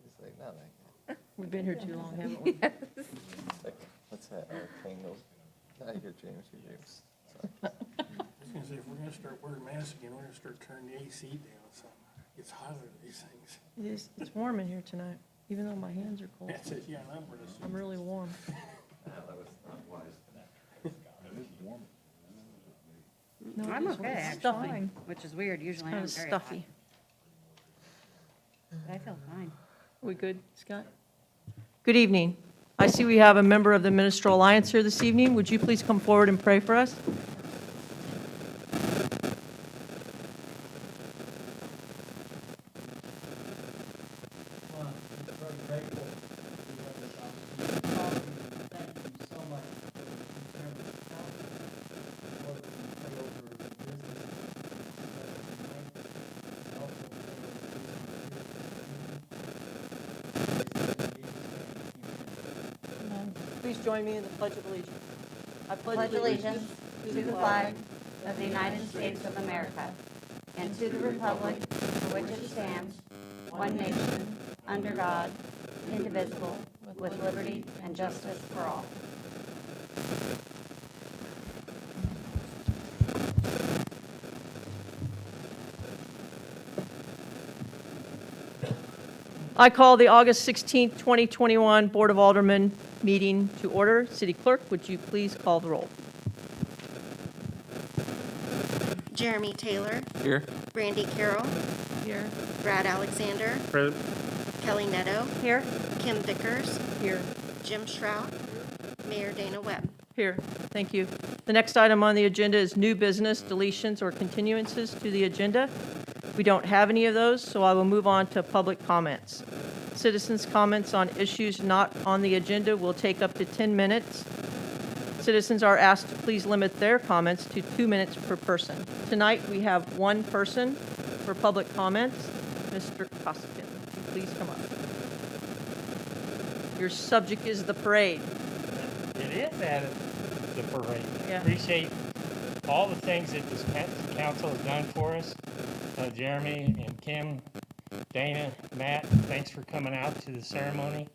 It's like, not that guy. We've been here too long, haven't we? Like, what's that? Plain Nose. Not your James, your James. Sorry. I was gonna say, if we're gonna start wearing masks again, we're gonna start turning the AC down, so it's hotter than these things. It is, it's warm in here tonight, even though my hands are cold. That's it, yeah, and I'm gonna I'm really warm. No, it I'm is okay, it's actually, stuffy. which is weird. Usually Kind I'm of very hot. stuffy. But I feel fine. We good, Scott? Good evening. I see we have a member of the Ministerial Alliance here this evening. Would you please come forward and pray for us? Well, I'm very grateful to you have this opportunity to talk to you. Thank you so much for the concern with the council. Lord, we pray over the business. And also pray over the Please join me in the Pledge of Allegiance. I Pledge allegiance to the flag of the United States of America and to the republic for which it stands, one nation, under God, indivisible, with liberty and justice for all. I call the August 16th, 2021 Board of Aldermen meeting to order. City Clerk, would you please call the roll? Jeremy Taylor, Here. Brandy Carroll, Here. Brad Alexander, Kelly Netto, Here. Kim Vickers, Here. Jim Shrout, Mayor Dana Webb. Here. Thank you. The next item on the agenda is new business, deletions, or continuances to the agenda. We don't have any of those, so I will move on to public comments. Citizens' comments on issues not on the agenda will take up to 10 minutes. Citizens are asked to please limit their comments to 2 minutes per person. Tonight, we have one person for public comments. Mr. Costigan, would you please come up? Your subject is the parade. It is at the parade. I Yeah. appreciate all the things that this council has done for us. Jeremy and Kim, Dana, Matt, thanks for coming out to the ceremony.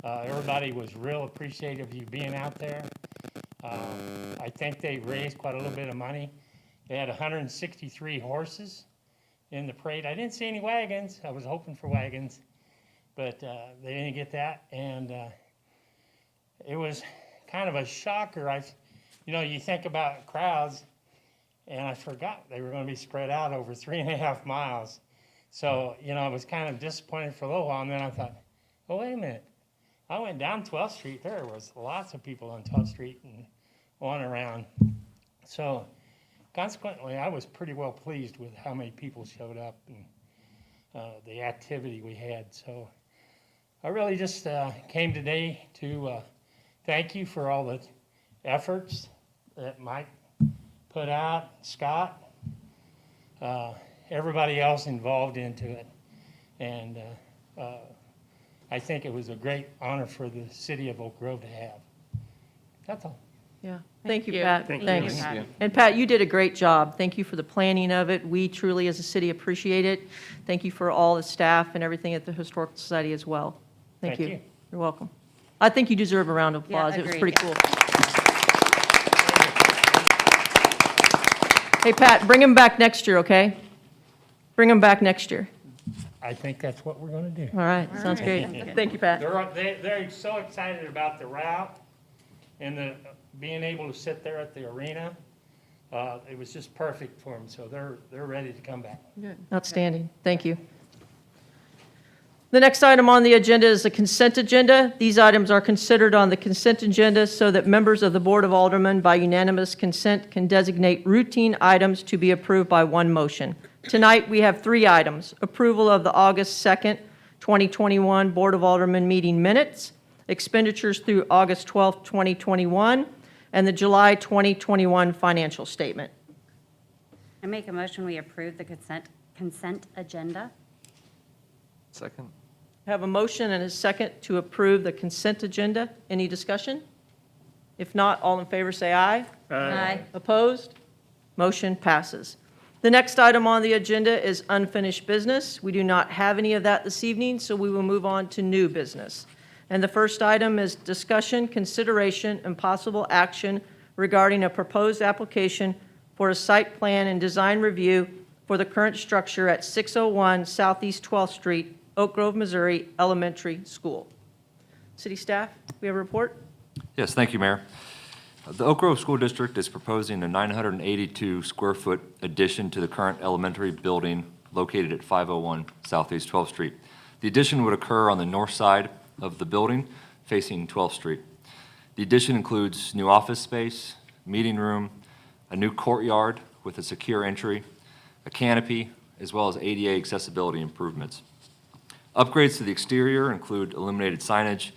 Everybody was real appreciative of you being out there. I think they raised quite a little bit of money. They had 163 horses in the parade. I didn't see any wagons. I was hoping for wagons, but they didn't get that. And it was kind of a shocker. You think about crowds, and I forgot they were going to be spread out over 3.5 miles. So, I was kind of disappointed for a little while, and then I thought, oh, wait a minute. I went down 12th Street. There was lots of people on 12th Street and on around. So, consequently, I was pretty well pleased with how many people showed up and the activity we had. So, I really just came today to thank you for all the efforts that Mike put out, Scott, everybody else involved into it. And I think it was a great honor for the city of Oak Grove to have. That's all. Yeah. Thank you, Pat. Thank you. Thanks. Thank you. And Pat, you did a great job. Thank you for the planning of it. We truly, as a city, appreciate it. Thank you for all the staff and everything at the Historical Society as well. Thank Thank you. you. You're welcome. I think you deserve a round of applause. It was agreed. pretty cool. Hey, Pat, bring him back next year, okay? Bring him back next year. I think that's what we're going to do. All right, sounds great. Thank you, Pat. They're so excited about the route and being able to sit there at the arena. It was just perfect for them, so they're ready to come back. Outstanding. Thank you. The next item on the agenda is the consent agenda. These items are considered on the consent agenda so that members of the Board of Aldermen, by unanimous consent, can designate routine items to be approved by one motion. Tonight, we have 3 items: approval of the August 2nd, 2021 Board of Aldermen meeting minutes, expenditures through August 12th, 2021, and the July 2021 financial statement. I make a motion, we approve the consent agenda. Second. Have a motion and a second to approve the consent agenda. Any discussion? If not, all in favor say aye. Aye. Opposed? Motion passes. The next item on the agenda is unfinished business. We do not have any of that this evening, so we will move on to new business. And the first item is discussion, consideration, and possible action regarding a proposed application for a site plan and design review for the current structure at 601 Southeast 12th Street, Oak Grove, Missouri Elementary School. City staff, we have a report? Yes, thank you, Mayor. The Oak Grove School District is proposing a 982-square-foot addition to the current elementary building located at 501 Southeast 12th Street. The addition would occur on the north side of the building facing 12th Street. The addition includes new office space, meeting room, a new courtyard with a secure entry, a canopy, as well as ADA accessibility improvements. Upgrades to the exterior include illuminated signage,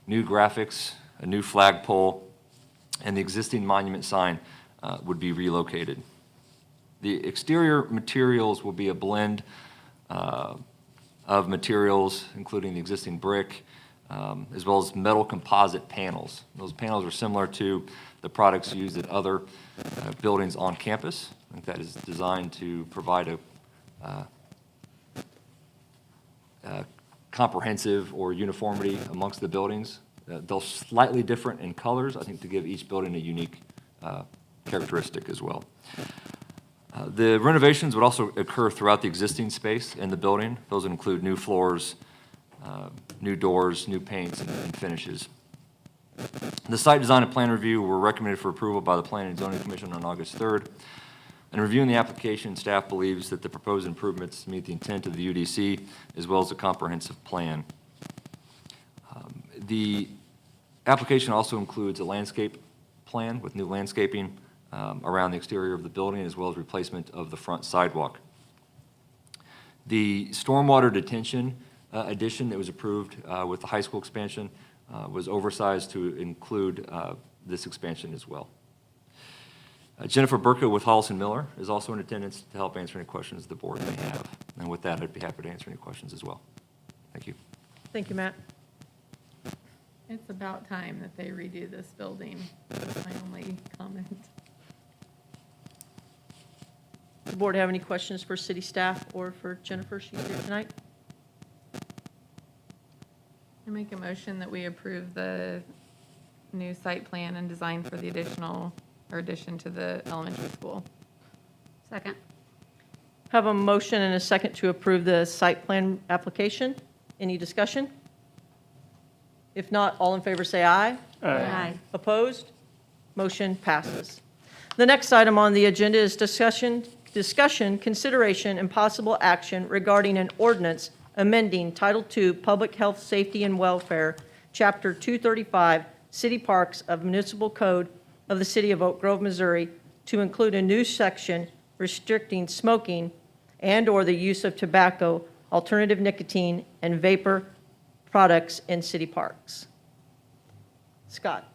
new graphics, a new flagpole, and the existing monument sign would be relocated. The exterior materials will be a blend of materials, including the existing brick, as well as metal composite panels. Those panels are similar to the products used at other buildings on campus. I think that is designed to provide a comprehensive or uniformity amongst the buildings. They're slightly different in colors, I think, to give each building a unique characteristic as well. The renovations would also occur throughout the existing space in the building. Those would include new floors, new doors, new paints, and finishes. The site design and plan review were recommended for approval by the Planning and Zoning Commission on August 3rd. In reviewing the application, staff believes that the proposed improvements meet the intent of the UDC as well as the comprehensive plan. The application also includes a landscape plan with new landscaping around the exterior of the building as well as replacement of the front sidewalk. The stormwater detention addition that was approved with the high school expansion was oversized to include this expansion as well. Jennifer Burka with Hollis & Miller is also in attendance to help answer any questions the board may have. And with that, I'd be happy to answer any questions as well. Thank you. Thank you, Matt. It's about time that they redo this building. That's my only comment. Does the board have any questions for city staff or for Jennifer? She's here tonight. I make a motion that we approve the new site plan and design for the addition to the elementary school. Second. Have a motion and a second to approve the site plan application. Any discussion? If not, all in favor say aye. Aye. Opposed? Motion passes. The next item on the agenda is discussion, consideration, and possible action regarding an ordinance amending Title II Public Health, Safety, and Welfare, Chapter 235, City Parks of Municipal Code of the City of Oak Grove, Missouri, to include a new section restricting smoking and/or the use of tobacco, alternative nicotine, and vapor products in city parks. Scott.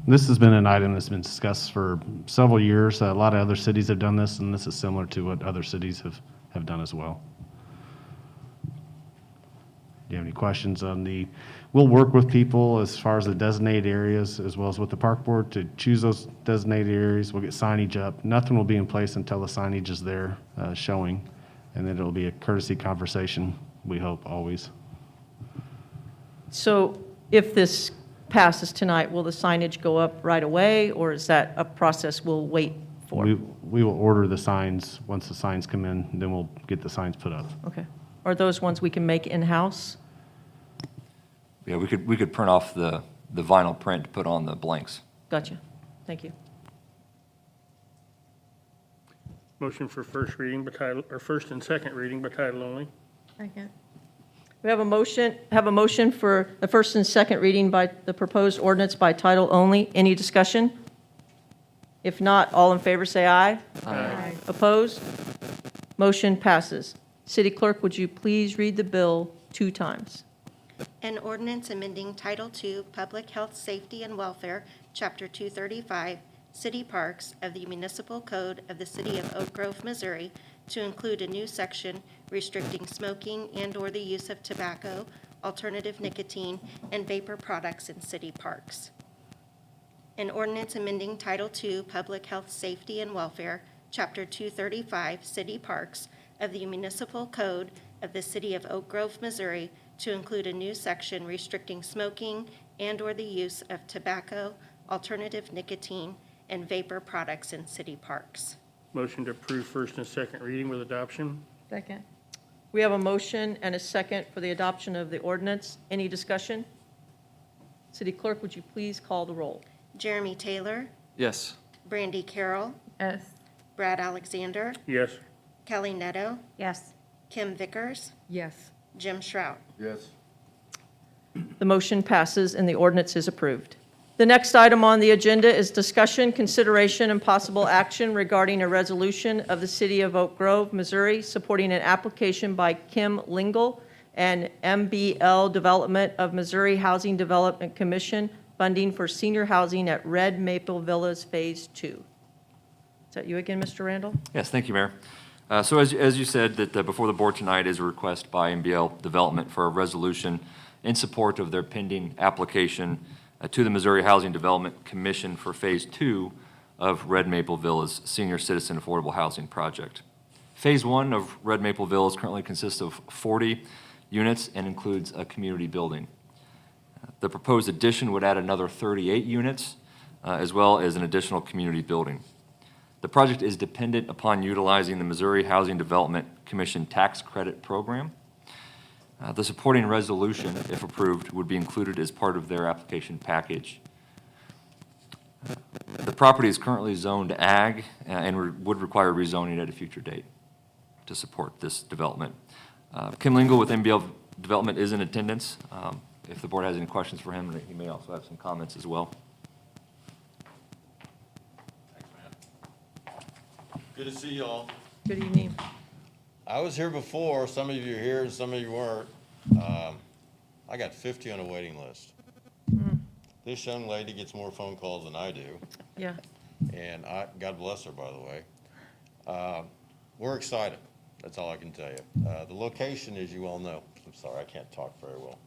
This has been an item that's been discussed for several years. A lot of other cities have done this, and this is similar to what other cities have done as well. Do you have any questions on we'll work with people as far as the designated areas as well as with the park board to choose those designated areas. We'll get signage up. Nothing will be in place until the signage is there showing, and then it'll be a courtesy conversation, we hope, always. So if this passes tonight, will the signage go up right away, or is that a process we'll wait for? We will order the signs. Once the signs come in, then we'll get the signs put up. Okay. Are those ones we can make in-house? Yeah, we could print off the vinyl print to put on the blanks. Gotcha. Thank you. Motion for first reading by title, or first and second reading by title only. Second. We have a motion for the first and second reading by the proposed ordinance by title only. Any discussion? If not, all in favor say aye. Aye. Opposed? Motion passes. City Clerk, would you please read the bill 2 times? An ordinance amending Title II Public Health, Safety, and Welfare, Chapter 235, City Parks of the Municipal Code of the City of Oak Grove, Missouri, to include a new section restricting smoking and/or the use of tobacco, alternative nicotine, and vapor products in city parks. An ordinance amending Title II Public Health, Safety, and Welfare, Chapter 235, City Parks of the Municipal Code of the City of Oak Grove, Missouri, to include a new section restricting smoking and/or the use of tobacco, alternative nicotine, and vapor products in city parks. Motion to approve first and second reading with adoption? Second. We have a motion and a second for the adoption of the ordinance. Any discussion? City Clerk, would you please call the roll? Jeremy Taylor, Yes. Brandy Carroll, Yes. Brad Alexander, Yes. Kelly Neto, Yes. Kim Vickers, Yes. Jim Shrout. Yes. The motion passes and the ordinance is approved. The next item on the agenda is discussion, consideration, and possible action regarding a resolution of the City of Oak Grove, Missouri, supporting an application by Kim Lingle and MBL Development of Missouri Housing Development Commission funding for senior housing at Red Maple Villas Phase 2. Is that you again, Mr. Randall? Yes, thank you, Mayor. So as you said, that before the board tonight is a request by MBL Development for a resolution in support of their pending application to the Missouri Housing Development Commission for Phase 2 of Red Maple Villas Senior Citizen Affordable Housing Project. Phase 1 of Red Maple Villas currently consists of 40 units and includes a community building. The proposed addition would add another 38 units, as well as an additional community building. The project is dependent upon utilizing the Missouri Housing Development Commission Tax Credit Program. The supporting resolution, if approved, would be included as part of their application package. The property is currently zoned ag and would require rezoning at a future date to support this development. Kim Lingle with MBL Development is in attendance. If the board has any questions for him, he may also have some comments as well. Good to see y'all. Good evening. I was here before, some of you are here and some of you weren't. I got 50 on a waiting list. This young lady gets more phone calls than I do, Yeah. and God bless her, by the way. We're excited, that's all I can tell you. The location, as you all know, I'm sorry, I can't talk very well.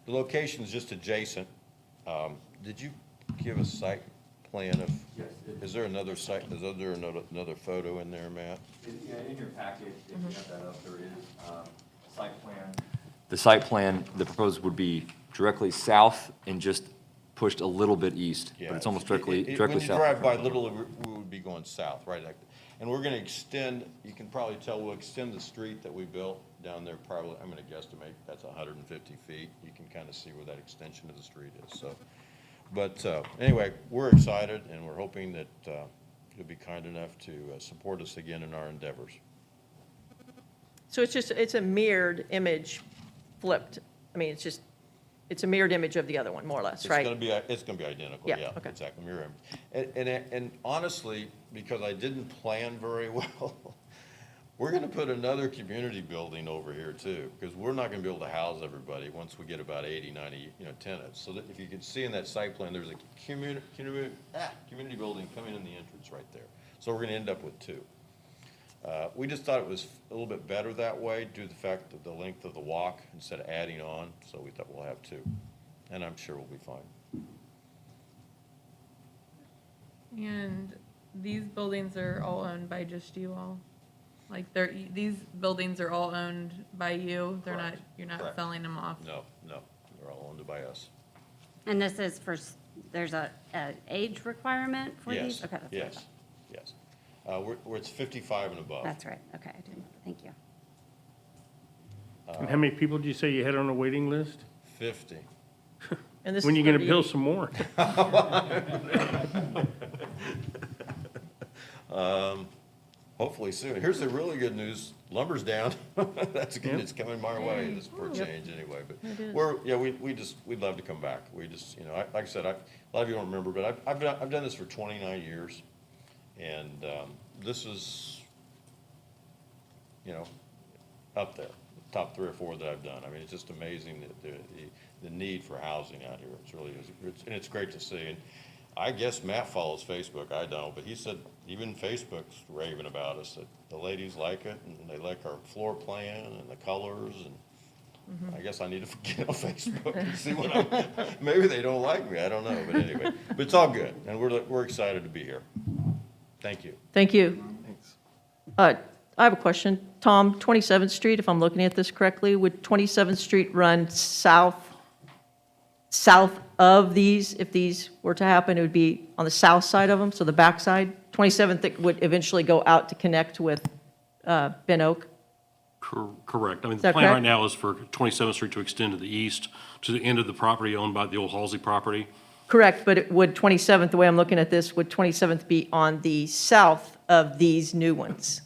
The location is just adjacent. Did you give a site plan of? Yes. Is there another site, is there another photo in there, Matt? Yeah, in your package, if you have that up, there is a site plan. The site plan, the proposed would be directly south and just pushed a little bit east, but it's almost directly south. When you drive by, literally, we would be going south, right? And we're gonna extend, you can probably tell, we'll extend the street that we built down there, probably, I'm gonna guesstimate, that's 150 feet. You can kind of see where that extension of the street is, so. But anyway, we're excited, and we're hoping that you'll be kind enough to support us again in our endeavors. So it's a mirrored image flipped. I mean, it's a mirrored image of the other one, more or less, right? It's gonna be identical, Yeah, yeah, okay. exactly, mirror image. And honestly, because I didn't plan very well, we're gonna put another community building over here too, because we're not gonna be able to house everybody once we get about 80, 90, tenants. So that if you can see in that site plan, there's a community building coming in the entrance right there. So we're gonna end up with two. We just thought it was a little bit better that way due to the fact that the length of the walk instead of adding on, so we thought we'll have two. And I'm sure we'll be fine. And these buildings are all owned by just you all? Like these buildings are all owned by you? They're not, Correct. you're not Correct. selling them off? No, they're all owned by us. And this is there's a age requirement for Yes, these? Okay, that's what I yes, thought. yes. It's 55 and above. That's right, okay, I didn't, thank you. And how many people did you say you had on a waiting list? 50. And this When are is you gonna 38. build some more? Hopefully soon. Here's the really good news, lumber's down. That's good, Yep. it's coming my way, this for a change anyway, but It is. we'd love to come back. We just, like I said, a lot of you don't remember, but I've done this for 29 years, and this is, up there, top 3 or 4 that I've done. I mean, it's just amazing that the need for housing out here. It's really, and it's great to see. And I guess Matt follows Facebook, I don't, but he said even Facebook's raving about us, that the ladies like it, and they like our floor plan and the colors, and I guess I need to get on Facebook and see what maybe they don't like me, I don't know, but anyway. But it's all good, and we're excited to be here. Thank you. Thank you. Thanks. I have a question. Tom, 27th Street, if I'm looking at this correctly, would 27th Street run south of these? If these were to happen, it would be on the south side of them, so the back side? 27th that would eventually go out to connect with Ben Oak? Correct. I mean, Is the that plan right correct? now is for 27th Street to extend to the east, to the end of the property owned by the old Halsey property. Correct, but would 27th, the way I'm looking at this, would 27th be on the south of these new ones?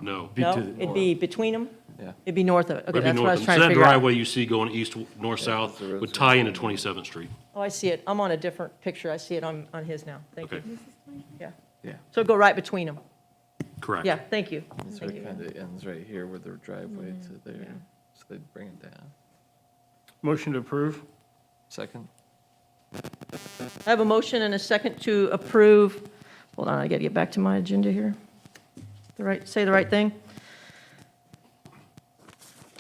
No. No? It'd be between them? Yeah. It'd be north of it? Okay, It'd be that's what I was north. trying So to that figure out. driveway you see going east, north, south the roads would are- tie into 27th Street. Oh, I see it. I'm on a different picture. I see it on his now. Thank you. Okay. Yeah. Yeah. So go right between them. Correct. Yeah, thank you. This Thank you. kind of ends right here with their driveway to there, so they'd bring it down. Motion to approve? Second? I have a motion and a second to approve, hold on, I got to get back to my agenda here. Say the right thing.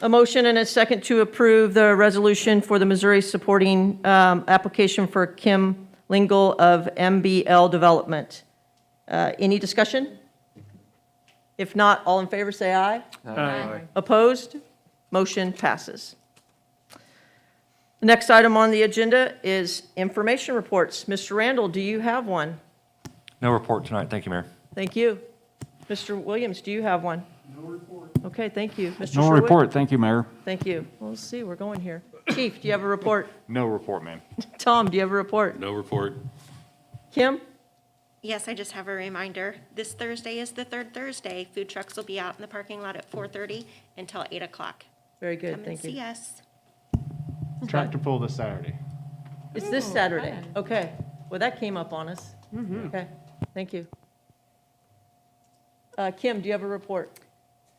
A motion and a second to approve the resolution for the Missouri supporting application for Kim Lingle of MBL Development. Any discussion? If not, all in favor, say aye. Aye. Opposed? Motion passes. The next item on the agenda is information reports. Mr. Randall, do you have one? No report tonight. Thank you, Mayor. Thank you. Mr. Williams, do you have one? No report. Okay, thank you. Mr. No Sherwood? report, thank you, Mayor. Thank you. Well, let's see, we're going here. Chief, do you have a report? No report, ma'am. Tom, do you have a report? No report. Kim? Yes, I just have a reminder. This Thursday is the third Thursday. Food trucks will be out in the parking lot at 4:30 until 8 o'clock. Very good, Come and thank see you. us. Tractor pull this Saturday. It's this Saturday. Okay. Well, that came up on us. Okay, thank you. Kim, do you have a report?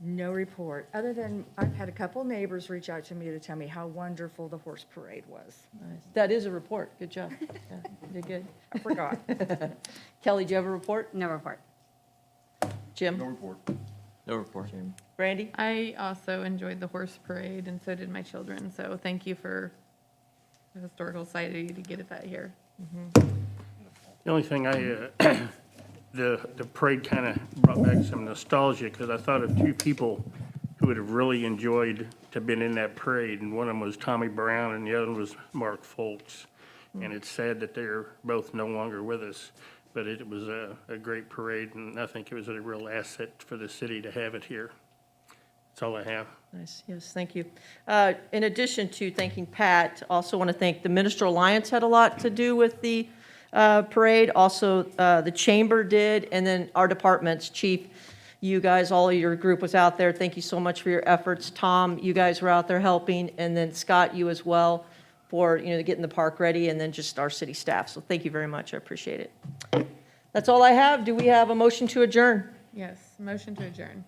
No report, other than I've had a couple neighbors reach out to me to tell me how wonderful the horse parade was. Nice. That is a report. Good job. Yeah, you did good. I forgot. Kelly, do you have a report? No report. Jim? No report. Brandy? I also enjoyed the horse parade, and so did my children, so thank you for the Historical Society to get it that here. The only thing the parade kind of brought back some nostalgia, because I thought of two people who would have really enjoyed to have been in that parade, and one of them was Tommy Brown, and the other one was Mark Foltz. And it's sad that they're both no longer with us, but it was a great parade, and I think it was a real asset for the city to have it here. That's all I have. Nice, yes, thank you. In addition to thanking Pat, also want to thank the Minister Alliance had a lot to do with the parade. Also, the Chamber did, and then our departments, Chief, you guys, all of your group was out there. Thank you so much for your efforts. Tom, you guys were out there helping, and then Scott, you as well, for, getting the park ready, and then just our city staff. So thank you very much, I appreciate it. That's all I have. Do we have a motion to adjourn? Yes, motion to adjourn.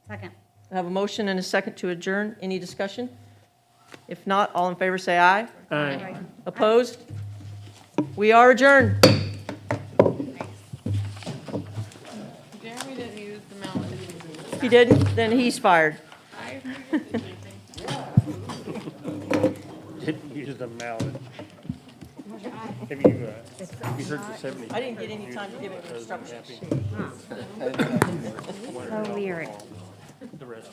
Second. I have a motion and a second to adjourn. Any discussion? If not, all in favor say aye. Aye. Opposed? We are adjourned. Jeremy didn't use the mallet. If he didn't, then he's fired. Didn't use the mallet. Have you heard the 70? I didn't get any time to give him instructions. So weird. The rest.